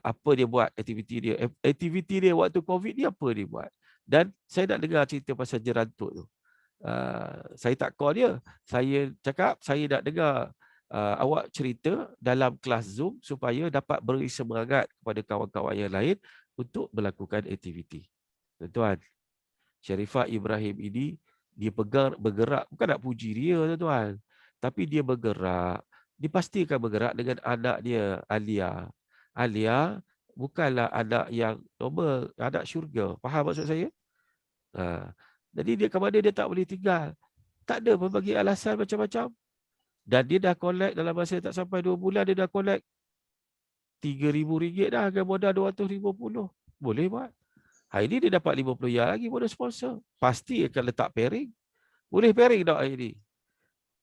Apa dia buat aktiviti dia? Aktiviti dia waktu COVID ni apa dia buat? Dan saya nak dengar cerita pasal Jerantut tu. Saya tak call dia. Saya cakap saya nak dengar awak cerita dalam kelas Zoom supaya dapat beri semangat kepada kawan-kawan yang lain untuk melakukan aktiviti. Tuan-tuan, Sharifah Ibrahim ini dia bergerak, bukan nak puji dia tuan-tuan, tapi dia bergerak, dia pasti akan bergerak dengan anak dia Alia. Alia bukanlah anak yang normal, anak syurga. Faham maksud saya? Jadi dia ke mana dia tak boleh tinggal. Tak ada berbagi alasan macam-macam. Dan dia dah collect dalam masa tak sampai 2 bulan, dia dah collect RM3,000 dah, dengan modal RM250. Boleh buat. Hari ni dia dapat RM50 lagi modal sponsor. Pasti akan letak pairing. Boleh pairing tak hari ni?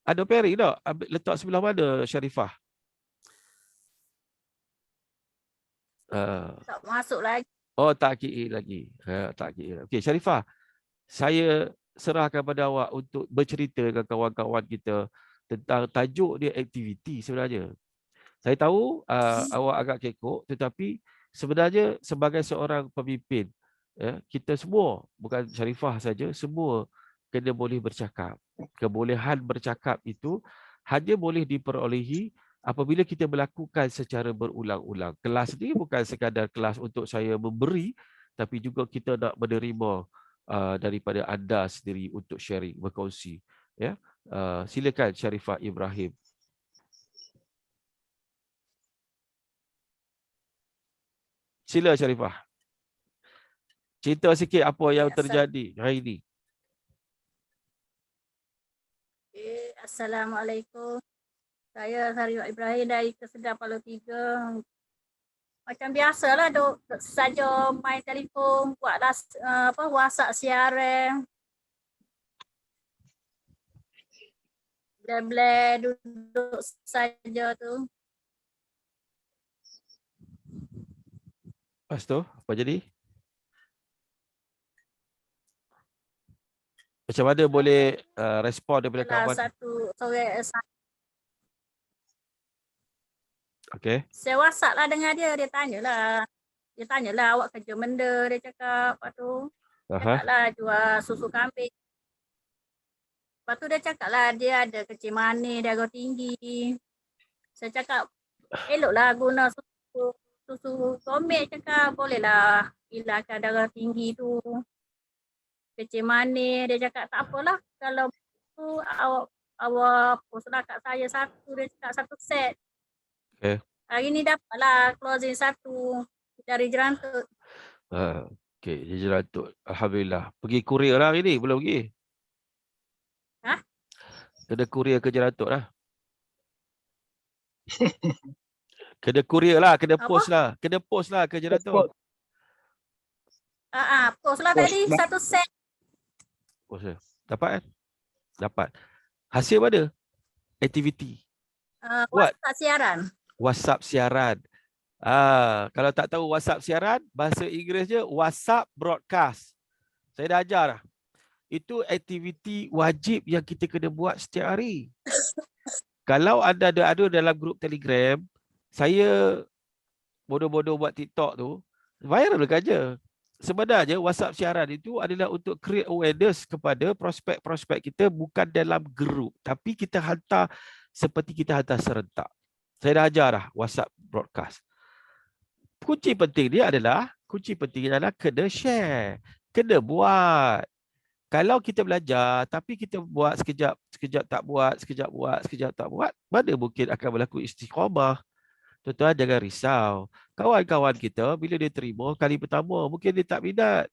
Ada pairing tak? Letak sebelah mana Sharifah? Tak masuk lagi. Oh, tak KA lagi. Tak KA. Okey, Sharifah. Saya serahkan pada awak untuk bercerita dengan kawan-kawan kita tentang tajuk dia aktiviti sebenarnya. Saya tahu awak agak kekok, tetapi sebenarnya sebagai seorang pemimpin, kita semua, bukan Sharifah saja, semua kena boleh bercakap. Kebolehan bercakap itu hanya boleh diperolehi apabila kita melakukan secara berulang-ulang. Kelas ni bukan sekadar kelas untuk saya memberi, tapi juga kita nak menerima daripada anda sendiri untuk sharing, berkongsi. Ya, silakan Sharifah Ibrahim. Sila Sharifah. Cerita sikit apa yang terjadi hari ini. Assalamualaikum. Saya Sharifah Ibrahim dari Kesedah Palo 3. Macam biasalah duk saja main telefon, buatlah WhatsApp siaran. Bleh duduk saja tu. Lepas tu apa jadi? Macam mana boleh respon daripada kawan? Satu sore. Okey. Saya WhatsApp lah dengan dia. Dia tanyalah awak kerja benda. Dia cakap apa tu. Cakaplah jual susu kambing. Lepas tu dia cakaplah dia ada kecil manis, darah tinggi. Saya cakap eloklah guna susu komik. Cakap bolehlah hilangkan darah tinggi tu. Kecil manis. Dia cakap tak apalah. Kalau tu awak postlah kat saya satu. Dia cakap satu set. Okay. Hari ni dapatlah closing satu dari Jerantut. Okey, Jerantut. Alhamdulillah. Pergi kurir lah hari ni, belum pergi? Kena kurir ke Jerantut lah. Kena kurir lah, kena post lah. Kena post lah ke Jerantut. Post lah tadi satu set. Post lah. Dapat kan? Dapat. Hasil mana? Aktiviti. WhatsApp siaran. WhatsApp siaran. Kalau tak tahu WhatsApp siaran, bahasa Inggerisnya WhatsApp broadcast. Saya dah ajar dah. Itu aktiviti wajib yang kita kena buat setiap hari. Kalau anda ada dalam grup Telegram, saya bodoh-bodoh buat TikTok tu, viral je. Sebenarnya WhatsApp siaran itu adalah untuk create awareness kepada prospek-prospek kita, bukan dalam grup, tapi kita hantar seperti kita hantar serentak. Saya dah ajar dah WhatsApp broadcast. Kunci penting dia adalah kena share, kena buat. Kalau kita belajar tapi kita buat sekejap tak buat, sekejap tak buat, mana mungkin akan berlaku istiqamah. Tuan-tuan jangan risau. Kawan-kawan kita bila dia terima kali pertama mungkin dia tak minat.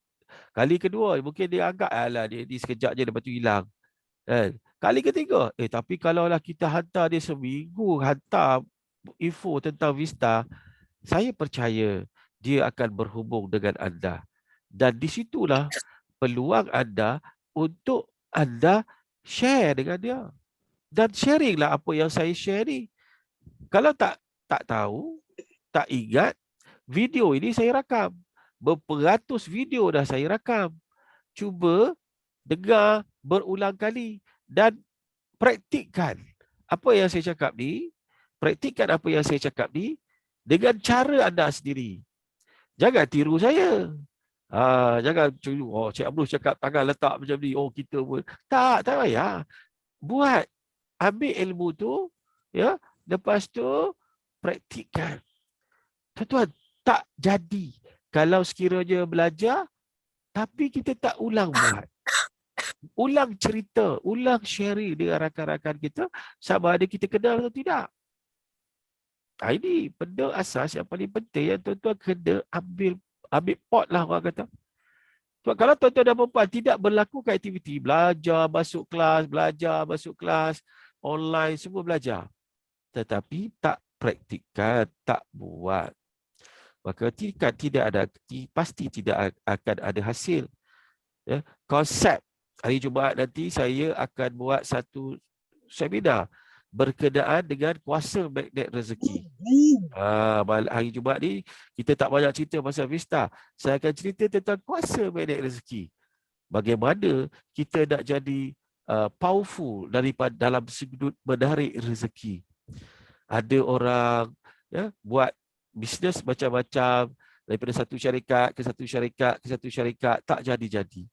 Kali kedua mungkin dia anggap alah dia ni sekejap je lepas tu hilang. Kan? Kali ketiga, tapi kalaulah kita hantar dia seminggu hantar info tentang Vista, saya percaya dia akan berhubung dengan anda. Dan di situlah peluang anda untuk anda share dengan dia. Dan sharinglah apa yang saya share ni. Kalau tak tahu, tak ingat, video ini saya rakam. Berperatus video dah saya rakam. Cuba dengar berulang kali dan praktikkan apa yang saya cakap ni. Praktikkan apa yang saya cakap ni dengan cara anda sendiri. Jangan tiru saya. Jangan tiru, Cik Amrus cakap tangan letak macam ni. Kita pun. Tak payah. Buat. Ambil ilmu tu. Ya. Lepas tu, praktikkan. Tuan-tuan, tak jadi. Kalau sekiranya belajar, tapi kita tak ulang buat. Ulang cerita, ulang sharing dengan rakan-rakan kita sama ada kita kenal atau tidak. Ini benda asas yang paling penting yang tuan-tuan kena ambil pot lah orang kata. Kalau tuan-tuan dan perempuan tidak berlakukan aktiviti, belajar, masuk kelas, online, semua belajar. Tetapi tak praktikkan, tak buat. Maka pasti tidak akan ada hasil. Ya, konsep hari Jumaat nanti saya akan buat satu seminar berkenaan dengan kuasa magnet rezeki. Hari Jumaat ni kita tak banyak cerita pasal Vista. Saya akan cerita tentang kuasa magnet rezeki. Bagaimana kita nak jadi powerful daripada dalam sudut menarik rezeki. Ada orang buat bisnes macam-macam daripada satu syarikat ke satu syarikat tak jadi-jadi.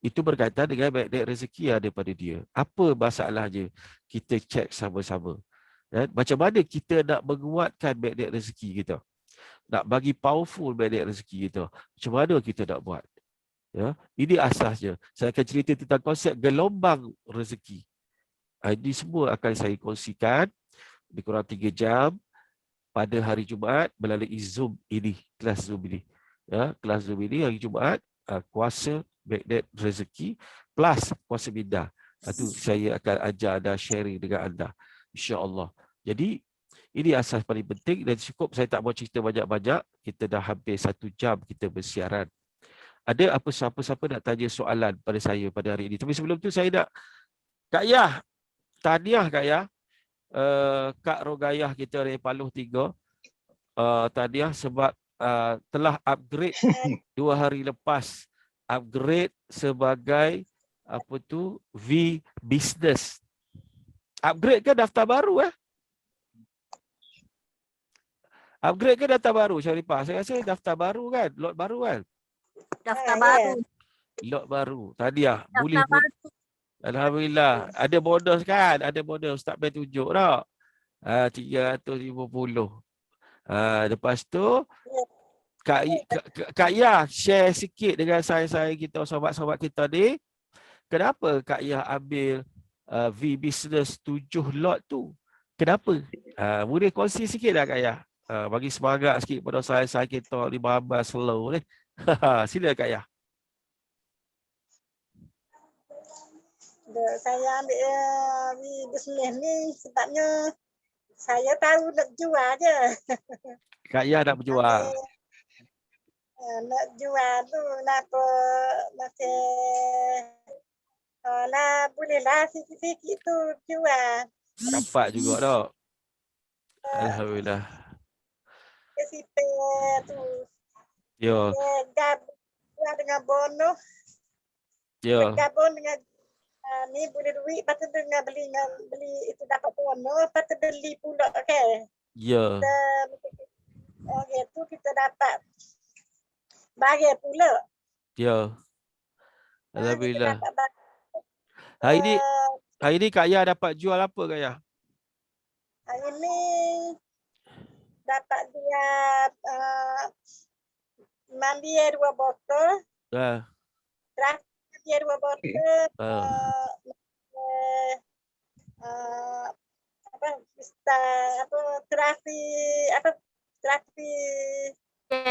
Itu berkaitan dengan magnet rezeki yang ada pada dia. Apa masalahnya? Kita cek sama-sama. Macam mana kita nak menguatkan magnet rezeki kita? Nak bagi powerful magnet rezeki kita. Macam mana kita nak buat? Ya, ini asasnya. Saya akan cerita tentang konsep gelombang rezeki. Ini semua akan saya kongsikan lebih kurang 3 jam pada hari Jumaat melalui Zoom ini, kelas Zoom ini. Ya, kelas Zoom ini hari Jumaat, kuasa magnet rezeki plus kuasa minda. Itu saya akan ajar anda, sharing dengan anda, insya-Allah. Jadi ini asas paling penting dan cukup saya tak mau cerita banyak-banyak. Kita dah hampir 1 jam kita bersiaran. Ada siapa-siapa nak tanya soalan pada saya pada hari ini? Tapi sebelum tu saya nak Kak Yah, tahniah Kak Yah. Kak Rogayah kita dari Paluh 3. Tahniah sebab telah upgrade 2 hari lepas. Upgrade sebagai V Business. Upgrade ke daftar baru Upgrade ke daftar baru Syarifah? Saya rasa daftar baru kan? Lot baru kan? Daftar baru. Lot baru. Tahniah. Daftar baru. Alhamdulillah. Ada bonus kan? Ada bonus. Ustaz Ben tunjuk tak? 350. Lepas tu Kak Yah share sikit dengan saya kita, sobat-sobat kita ni. Kenapa Kak Yah ambil V Business 7 lot tu? Kenapa? Boleh kongsi sikit tak Kak Yah? Bagi semangat sikit pada saya kita 15 slow ni. Sila Kak Yah. Saya ambil bisnes ni sebabnya saya tahu nak jual je. Kak Yah nak berjual. Nak jual tu kenapa masih bolehlah sikit-sikit tu jual. Dapat juga tak? Alhamdulillah. Ke situ tu. Ya. Gabung dengan bonus. Ya. Gabung dengan ni boleh duit, lepas tu dengan beli itu dapat bonus, lepas tu beli pula okay. Ya. Tu kita dapat bayar pula. Ya. Alhamdulillah. Hari ni Kak Yah dapat jual apa Kak Yah? Hari ni dapat dia mandi 2 botol. Dia 2 botol.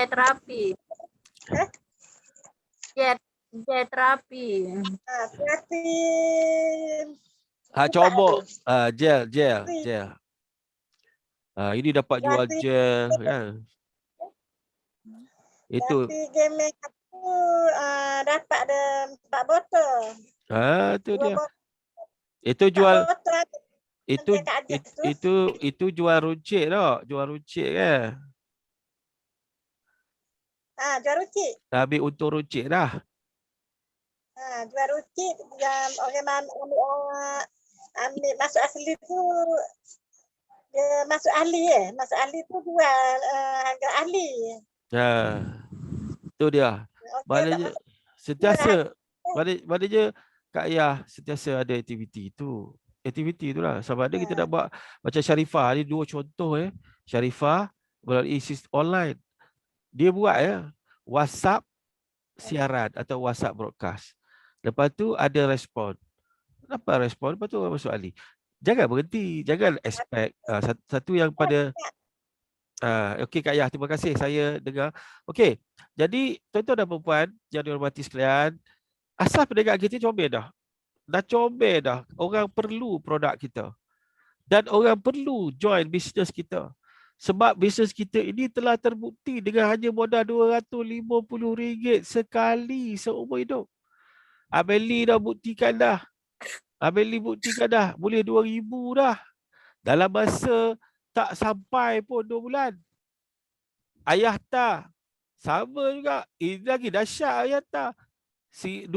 Terapi. Gel terapi. Terapi. Combo. Gel. Ini dapat jual Terapi, gel kan. Itu. terapi game aku dapat ada 4 botol. Itu 2 dia. botol. Itu 4 jual botol. itu itu jual runcit tak? Jual runcit kan. Jual runcit. Dah ambil untung runcit dah. Jual runcit yang orang ambil masuk asli tu dia masuk ahli masuk ahli tu jual harga ahli. Itu dia. Maknanya sentiasa maknanya Kak Ayah sentiasa ada aktiviti tu. Aktiviti itulah. Sama ada kita nak buat macam Sharifah ni 2 contoh Sharifah melalui sistem online. Dia buat WhatsApp siaran atau WhatsApp broadcast. Lepas tu ada respon. Apa respon? Lepas tu orang masuk ahli. Jangan berhenti. Jangan expect. Satu yang pada okey Kak Yah, terima kasih saya dengar. Okey, jadi tuan-tuan dan puan yang dihormati sekalian, asas perniagaan kita comel dah. Dah comel dah. Orang perlu produk kita. Dan orang perlu join bisnes kita. Sebab bisnes kita ini telah terbukti dengan hanya modal RM250 sekali seumur hidup. Amelie dah buktikan dah. Boleh 2,000 dah. Dalam masa tak sampai pun 2 bulan. Ayah Ta sama juga. Ini lagi dahsyat Ayah Ta. 2,000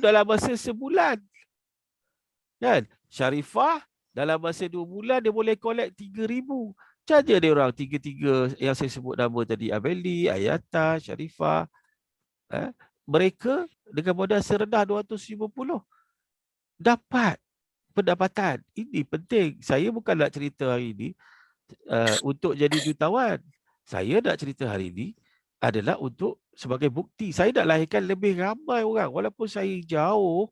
dalam masa sebulan. Kan? Sharifah dalam masa 2 bulan dia boleh collect 3,000. Saja dia orang tiga-tiga yang saya sebut nama tadi. Amelie, Ayah Ta, Sharifah. Mereka dengan modal serendah 250 dapat pendapatan. Ini penting. Saya bukan nak cerita hari ini untuk jadi jutawan. Saya nak cerita hari ini adalah untuk sebagai bukti. Saya nak lahirkan lebih ramai orang. Walaupun saya jauh,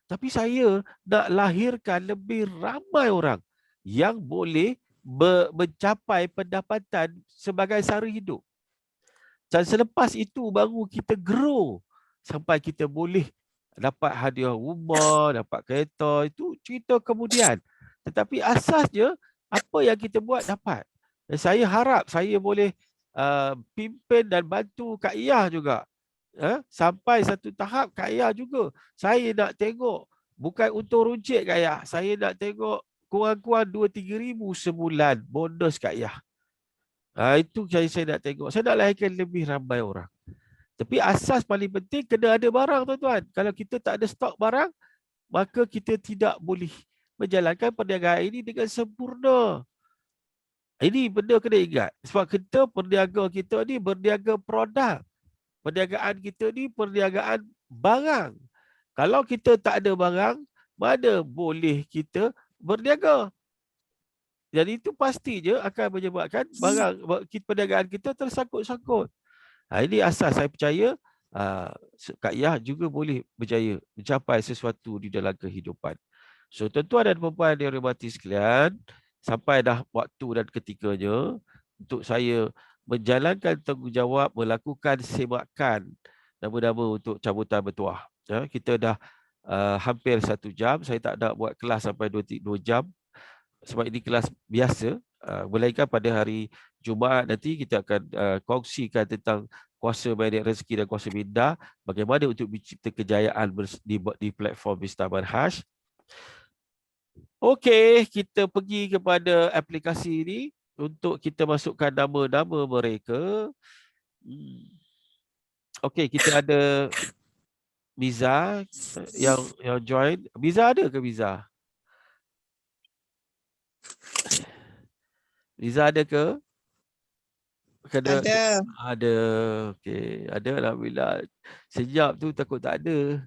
tapi saya nak lahirkan lebih ramai orang yang boleh mencapai pendapatan sebagai sara hidup. Dan selepas itu baru kita grow sampai kita boleh dapat hadiah rumah, dapat kereta, itu cerita kemudian. Tetapi asasnya, apa yang kita buat dapat. Dan saya harap saya boleh pimpin dan bantu Kak Iyah juga. Sampai satu tahap Kak Iyah juga. Saya nak tengok, bukan untung runcit Kak Iyah. Saya nak tengok kurang-kurang 2-3 ribu sebulan bonus Kak Iyah. Itu saya nak tengok. Saya nak lahirkan lebih ramai orang. Tapi asas paling penting kena ada barang tuan-tuan. Kalau kita tak ada stok barang, maka kita tidak boleh menjalankan perniagaan ini dengan sempurna. Ini benda kena ingat. Sebab kita perniaga kita ni berniaga produk. Perniagaan kita ni perniagaan barang. Kalau kita tak ada barang, mana boleh kita berniaga? Jadi itu pastinya akan menyebabkan barang perniagaan kita tersangkut-sangkut. Ini asas saya percaya Kak Yah juga boleh berjaya mencapai sesuatu di dalam kehidupan. So tuan-tuan dan puan-puan yang dihormati sekalian, sampai dah waktu dan ketikanya untuk saya menjalankan tanggungjawab melakukan semakan nama-nama untuk cabutan bertuah. Kita dah hampir 1 jam. Saya tak nak buat kelas sampai 2 jam sebab ini kelas biasa. Melainkan pada hari Jumaat nanti kita akan kongsikan tentang kuasa manage rezeki dan kuasa minda, bagaimana untuk mencipta kejayaan di platform Mr. Manhaj. Okey, kita pergi kepada aplikasi ini untuk kita masukkan nama-nama mereka. Okey, kita ada Miza yang join. Miza ada ke Miza? Miza ada ke? Ada. Ada. Okey, ada alhamdulillah. Senyap tu takut tak ada.